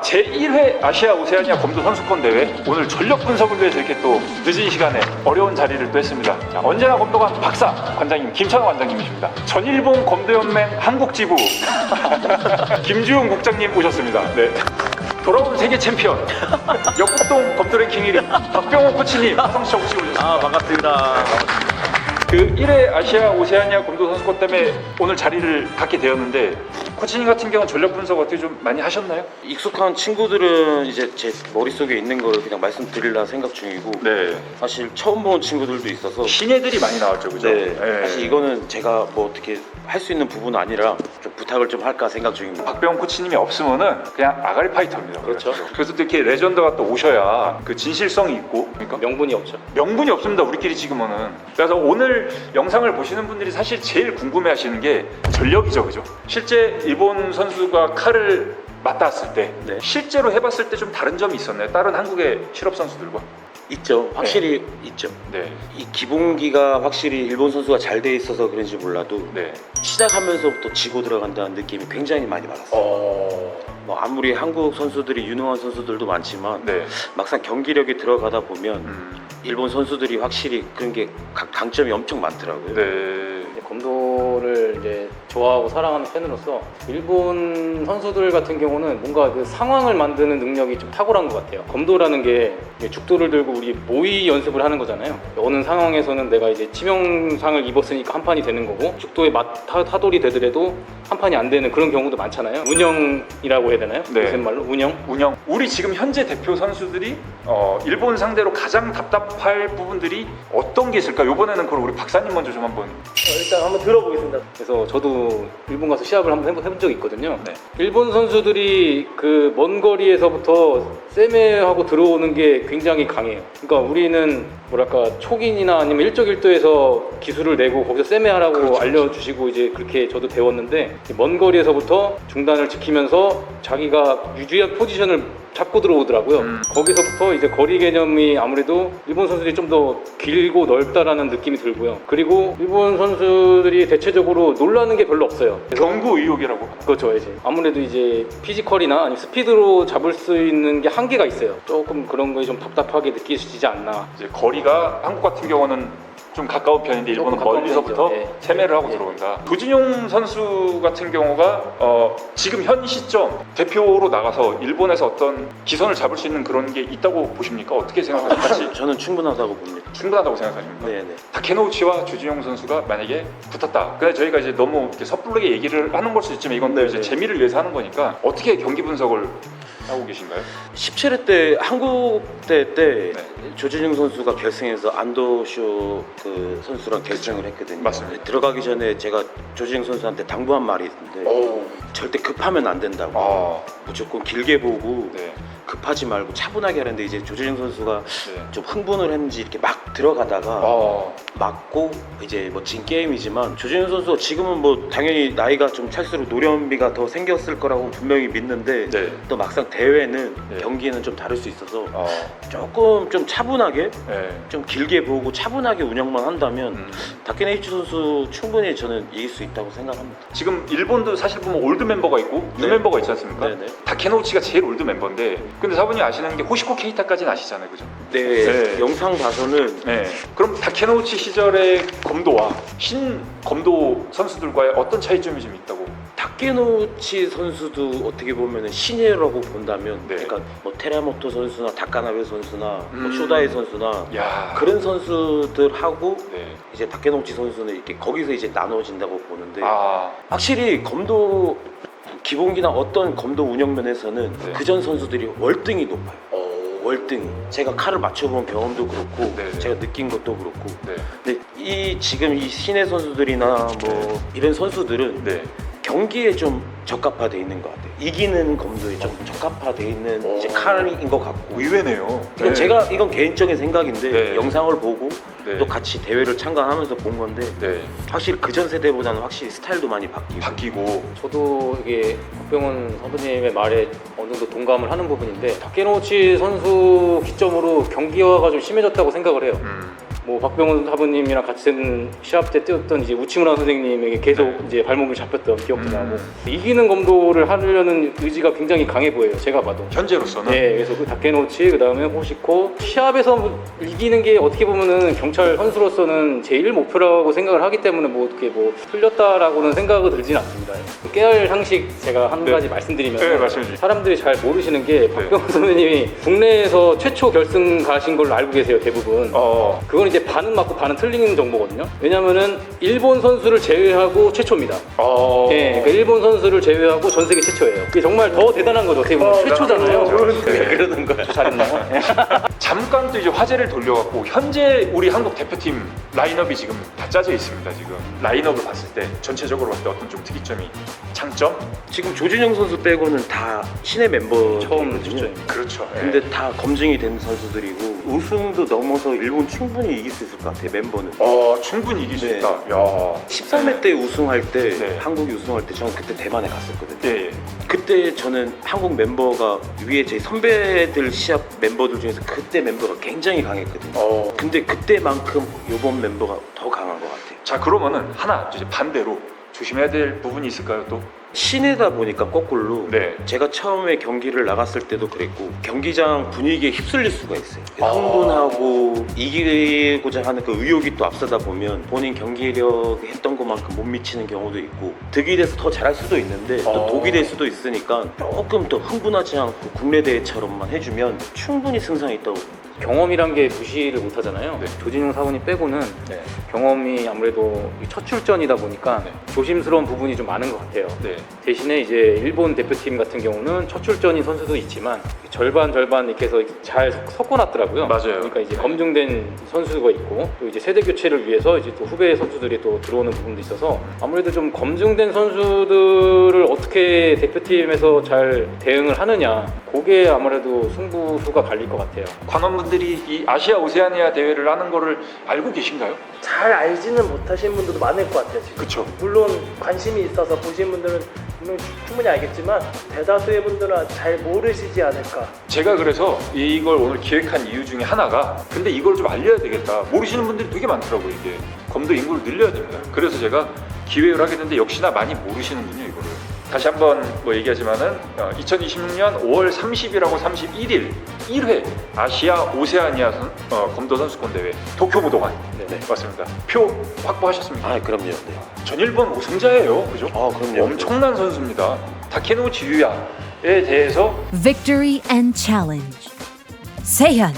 제1회 아시아 오세아니아 검도 선수권 대회, 오늘 전력 분석을 위해서 이렇게 또 늦은 시간에 어려운 자리를 또 했습니다. 자, 언제나 검도관 박사 관장님 김천호 관장님이십니다. 전일본 검도연맹 한국지부 김주용 국장님 오셨습니다. 네. 돌아온 세계 챔피언 역국동 검도 랭킹 1위 박병호 코치님 화성시청 혹시 오셨습니다. 반갑습니다. 그 1회 아시아 오세아니아 검도 선수권 때문에 오늘 자리를 갖게 되었는데, 코치님 같은 경우는 전력 분석 어떻게 좀 많이 하셨나요? 익숙한 친구들은 이제 제 머릿속에 있는 거를 그냥 말씀드리려 생각 중이고, 네. 사실 처음 본 친구들도 있어서 신예들이 많이 나왔죠, 그죠? 네, 네. 사실 이거는 제가 뭐 어떻게 할 수 있는 부분은 아니라 좀 부탁을 좀 할까 생각 중입니다. 박병호 코치님이 없으면은 그냥 아가리 파이터입니다. 그렇죠. 그래서 또 이렇게 레전드가 또 오셔야 그 진실성이 있고, 그러니까 명분이 없죠. 명분이 없습니다, 우리끼리 지금은. 그래서 오늘 영상을 보시는 분들이 사실 제일 궁금해하시는 게 전력이죠, 그죠? 실제 일본 선수가 칼을 맞닿았을 때, 네. 실제로 해봤을 때 좀 다른 점이 있었나요? 다른 한국의 실업 선수들과? 있죠, 확실히 있죠. 네, 이 기본기가 확실히 일본 선수가 잘 돼 있어서 그런지 몰라도 네. 시작하면서부터 지고 들어간다는 느낌이 굉장히 많이 받았어요. 뭐 아무리 한국 선수들이 유능한 선수들도 많지만 네. 막상 경기력에 들어가다 보면 일본 선수들이 확실히 그런 게 강점이 엄청 많더라고요. 네. 검도를 이제 좋아하고 사랑하는 팬으로서 일본 선수들 같은 경우는 뭔가 그 상황을 만드는 능력이 좀 탁월한 것 같아요. 검도라는 게 죽도를 들고 우리 모의 연습을 하는 거잖아요. 어느 상황에서는 내가 이제 치명상을 입었으니까 한 판이 되는 거고, 죽도에 타돌이 되더라도 한 판이 안 되는 그런 경우도 많잖아요. 운영이라고 해야 되나요? 네. 무슨 말로? 운영? 우리 지금 현재 대표 선수들이 일본 상대로 가장 답답할 부분들이 어떤 게 있을까? 이번에는 그걸 우리 박사님 먼저 좀 한번. 일단 한번 들어보겠습니다. 그래서 저도 일본 가서 시합을 한번 해본 적이 있거든요. 네. 일본 선수들이 그 먼 거리에서부터 쎄매하고 들어오는 게 굉장히 강해요. 그러니까 우리는 뭐랄까 촉인이나 아니면 일적일도에서 기술을 내고 거기서 쎄매하라고 그렇죠. 알려주시고 이제 그렇게 저도 배웠는데, 먼 거리에서부터 중단을 지키면서 자기가 유지한 포지션을 잡고 들어오더라고요. 거기서부터 이제 거리 개념이 아무래도 일본 선수들이 좀 더 길고 넓다라는 느낌이 들고요. 그리고 일본 선수들이 대체적으로 놀라는 게 별로 없어요. 경구 의혹이라고 하나? 그렇죠. 이제 아무래도 이제 피지컬이나 아니면 스피드로 잡을 수 있는 게 한계가 있어요. 조금 그런 거에 좀 답답하게 느끼시지 않나. 이제 거리가 한국 같은 경우는 좀 가까운 편인데 일본은 조금 가까운 멀리서부터 편이죠. 네. 세매를 하고 네. 들어온다. 조진용 선수 같은 경우가 지금 현 시점 대표로 나가서 일본에서 어떤 기선을 잡을 수 있는 그런 게 있다고 보십니까? 어떻게 생각하세요? 같이 저는 충분하다고 봅니다. 충분하다고 생각하십니까? 네네. 다케노우치와 조진용 선수가 만약에 붙었다. 근데 저희가 이제 너무 이렇게 섣부르게 얘기를 하는 걸 수 있지만 이건 이제 재미를 위해서 하는 거니까 어떻게 경기 분석을 하고 계신가요? 17회 때 한국 때 네. 조진용 선수가 결승에서 안도쇼 그 선수랑 결승을 했거든요. 맞습니다. 들어가기 전에 제가 조진용 선수한테 당부한 말이 있는데 절대 급하면 안 된다고. 무조건 길게 보고 네. 급하지 말고 차분하게 하는데, 이제 조진용 선수가 네. 좀 흥분을 했는지 이렇게 막 들어가다가 맞고 이제 뭐 진 게임이지만, 조진용 선수가 지금은 뭐 당연히 나이가 좀 찰수록 노련미가 더 생겼을 거라고 분명히 믿는데, 네. 또 막상 대회는 네. 경기는 좀 다를 수 있어서 조금 좀 차분하게 네. 좀 길게 보고 차분하게 운영만 한다면 다케네이치 선수 충분히 저는 이길 수 있다고 생각합니다. 지금 일본도 사실 보면 올드 멤버가 있고 뉴 네. 멤버가 있지 않습니까? 네네. 다케노우치가 제일 올드 멤버인데, 근데 사부님 아시는 게 호시코 케이타까지는 아시잖아요, 그죠? 네, 네. 영상 봐서는 네. 그럼 다케노우치 시절의 검도와 신 검도 선수들과의 어떤 차이점이 좀 있다고? 다케노우치 선수도 어떻게 보면 신예라고 본다면, 네. 그러니까 뭐 테라모토 선수나 다카나베 선수나 뭐 쇼다이 선수나 야. 그런 선수들하고 네. 이제 다케노우치 선수는 이렇게 거기서 이제 나눠진다고 보는데, 아. 확실히 검도 기본기나 어떤 검도 운영 면에서는 네. 그전 선수들이 월등히 높아요. 월등히. 제가 칼을 맞춰본 경험도 그렇고, 네, 네. 제가 느낀 것도 그렇고. 네. 근데 지금 이 신예 선수들이나 뭐 이런 선수들은 네. 경기에 좀 적합화돼 있는 것 같아요. 이기는 검도에 좀 적합화돼 있는 이제 칼인 것 같고. 의외네요. 이건 이건 개인적인 생각인데, 네. 영상을 보고 네. 또 같이 대회를 참가하면서 본 건데, 네. 확실히 그전 세대보다는 확실히 스타일도 많이 바뀌고. 저도 이게 박병훈 선수님의 말에 어느 정도 동감을 하는 부분인데, 다케노우치 선수 기점으로 경기화가 좀 심해졌다고 생각을 해요. 뭐 박병원 사부님이랑 같은 시합 때 뛰었던 이제 우치무라 선생님에게 계속 이제 발목을 잡혔던 기억도 나고 이기는 검도를 하려는 의지가 굉장히 강해 보여요. 제가 봐도. 현재로서는 네, 그래서 그 다케노치 그다음에 호시코 시합에서 이기는 게 어떻게 보면은 경찰 선수로서는 제일 목표라고 생각을 하기 때문에 뭐 어떻게 뭐 틀렸다라고는 생각이 들지는 않습니다. 깨알 상식 제가 한 가지 말씀드리면 네, 말씀해주세요. 사람들이 잘 모르시는 게 박병원 선배님이 국내에서 최초 결승 가신 걸로 알고 계세요, 대부분. 그건 이제 반은 맞고 반은 틀린 정보거든요. 왜냐면은 일본 선수를 제외하고 최초입니다. 예, 그러니까 일본 선수를 제외하고 전 세계 최초예요. 그게 정말 더 대단한 거죠. 어떻게 보면 최초잖아요. 왜 그러는 거야? 잘했나요? 잠깐 또 이제 화제를 돌려갖고 현재 우리 한국 대표팀 라인업이 지금 다 짜져 있습니다. 지금 라인업을 봤을 때 전체적으로 봤을 때 어떤 좀 특이점이 장점? 지금 조준영 선수 빼고는 다 신의 멤버 처음 출전입니다. 그렇죠. 예. 근데 다 검증이 된 선수들이고 우승도 넘어서 일본 충분히 이길 수 있을 것 같아요. 멤버는. 충분히 이길 수 네. 있다. 야. 13회 때 우승할 때 네. 한국이 우승할 때 저는 그때 대만에 갔었거든요. 예. 그때 저는 한국 멤버가 위에 제 선배들 시합 멤버들 중에서 그때 멤버가 굉장히 강했거든요. 근데 그때만큼 이번 멤버가 더 강한 것 같아요. 자, 그러면은 하나 이제 반대로 조심해야 될 부분이 있을까요 또? 시내다 보니까 거꾸로 네. 제가 처음에 경기를 나갔을 때도 그랬고 경기장 분위기에 휩쓸릴 수가 있어요. 흥분하고 이기고자 하는 그 의욕이 또 앞서다 보면 본인 경기력 했던 것만큼 못 미치는 경우도 있고 득이 돼서 더 잘할 수도 있는데 또 독이 될 수도 있으니까 조금 더 흥분하지 않고 국내 대회처럼만 해주면 충분히 승산이 있다고. 경험이란 게 무시를 못 하잖아요. 네. 조진용 사원이 빼고는 네. 경험이 아무래도 첫 출전이다 보니까 네. 조심스러운 부분이 좀 많은 것 같아요. 네. 대신에 이제 일본 대표팀 같은 경우는 첫 출전인 선수도 있지만 절반 이렇게 해서 잘 섞어놨더라고요. 맞아요. 그러니까 이제 검증된 선수가 있고 또 이제 세대 교체를 위해서 이제 또 후배 선수들이 또 들어오는 부분도 있어서 아무래도 좀 검증된 선수들을 어떻게 대표팀에서 잘 대응을 하느냐 그게 아무래도 승부수가 갈릴 것 같아요. 관원분들이 이 아시아 오세아니아 대회를 하는 거를 알고 계신가요? 잘 알지는 못하시는 분들도 많을 것 같아요. 지금. 그쵸. 물론 관심이 있어서 보시는 분들은 분명히 충분히 알겠지만 대다수의 분들은 잘 모르시지 않을까. 제가 그래서 이걸 오늘 기획한 이유 중에 하나가 근데 이걸 좀 알려야 되겠다. 모르시는 분들이 되게 많더라고요. 이게 검도 인구를 늘려야 됩니다. 그래서 제가 기획을 하게 됐는데 역시나 많이 모르시는군요. 이거를. 다시 한번 뭐 얘기하지만은 2026년 5월 30일하고 31일 1회 아시아 오세아니아 검도 선수권 대회 도쿄 무도관. 네. 맞습니다. 표 확보하셨습니까? 아 그럼요. 네. 전일본 우승자예요. 그죠? 아 그럼요. 엄청난 선수입니다. 다케노치 유야에 대해서 Victory and challenge. Seihan.